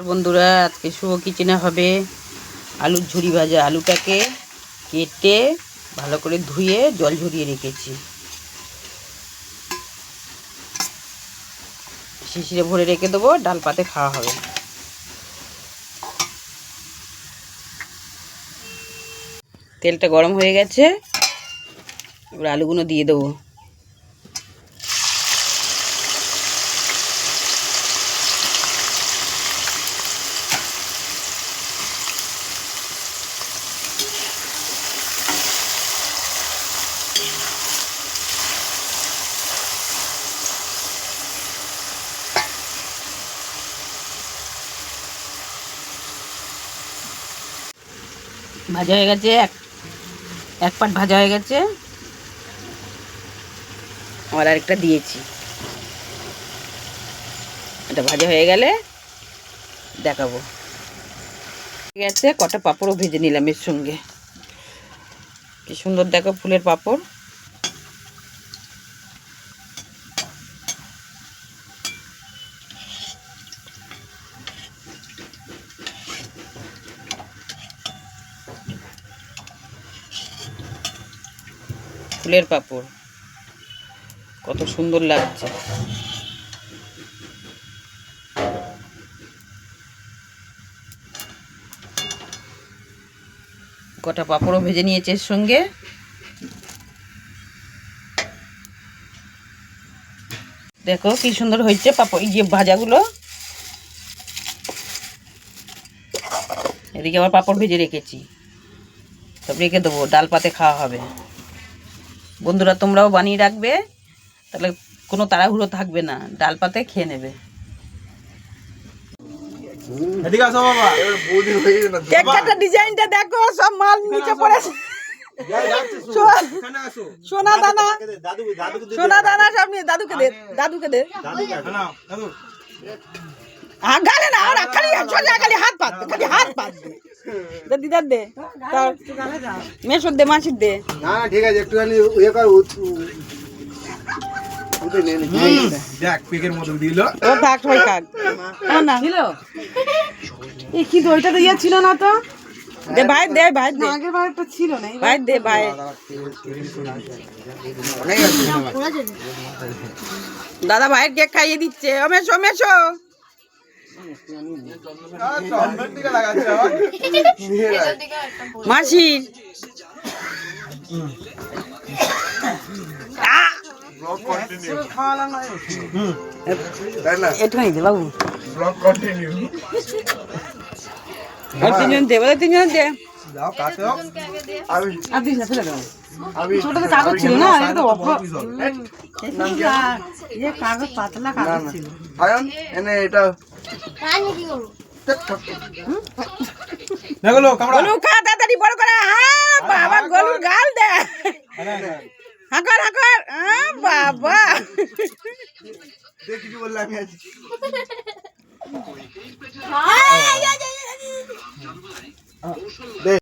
বন্ধুরা, আজকে শুভ কিচেনে হবে আলুর ঝুরি ভাজা। আলুটাকে কেটে ভালো করে ধুয়ে জল ঝরিয়ে রেখেছি, শিশিরে ভরে রেখে দেবো, ডাল পাতে খাওয়া হবে। তেলটা গরম হয়ে গেছে, এবার আলুগুলো দিয়ে দেবো। ভাজা হয়ে গেছে, এক পাট ভাজা হয়ে গেছে, আবার আরেকটা দিয়েছি। এটা ভাজা হয়ে গেলে দেখাবো। ঠিক আছে, কটা পাঁপড়ও ভেজে নিলাম এর সঙ্গে। কি সুন্দর দেখো ফুলের পাঁপড়। ফুলের পাঁপড় কত সুন্দর লাগছে। কটা পাঁপড়ও ভেজে নিয়েছে এর সঙ্গে। দেখো কি সুন্দর হয়েছে পাঁপড়, এই যে ভাজাগুলো। এদিকে আবার পাঁপড় ভেজে রেখেছি, সব রেখে দেবো, ডাল পাতে খাওয়া হবে। বন্ধুরা, তোমরাও বানিয়ে রাখবে, তাহলে কোনো তাড়াহুড়ো থাকবে না, ডাল পাতে খেয়ে নেবে। ডিজাইনটা দেখো, সব মাল নিচে পড়েছে। সোনা দানা, সোনা দানা সব নিয়ে দাদুকে দে, দাদুকে দে। গালে না, আর খালি সোজা খালি হাত পাত, খালি হাত পাত দে, দিদার দে, মেশোর দে, মাসির দে। না ঠিক আছে, একটুখানি ইয়ে কর, দেখ পেকের মতো দিল। ও থাক, হয় কাক না ছিল। এই কি দইটা তো ইয়ে ছিল না তো। দে ভাই, দে ভাই, দে। আগের বার একটা ছিল না, ভাই দে ভাই। দাদা ভাইয়ের কেক খাইয়ে দিচ্ছে। ও মেশো, মেশো। মাসির একটুখানি দে বাবু, তিনজন দে, বলে তিনজন দে। কাগজ ছিল না, কাগজ পাতলা কাগজ ছিল। এটা তাড়াতাড়ি বড় করে। বাবা গলুর গাল দে, হাঁকর হাঁকর। বাবা কিছু বললে আমি আছি।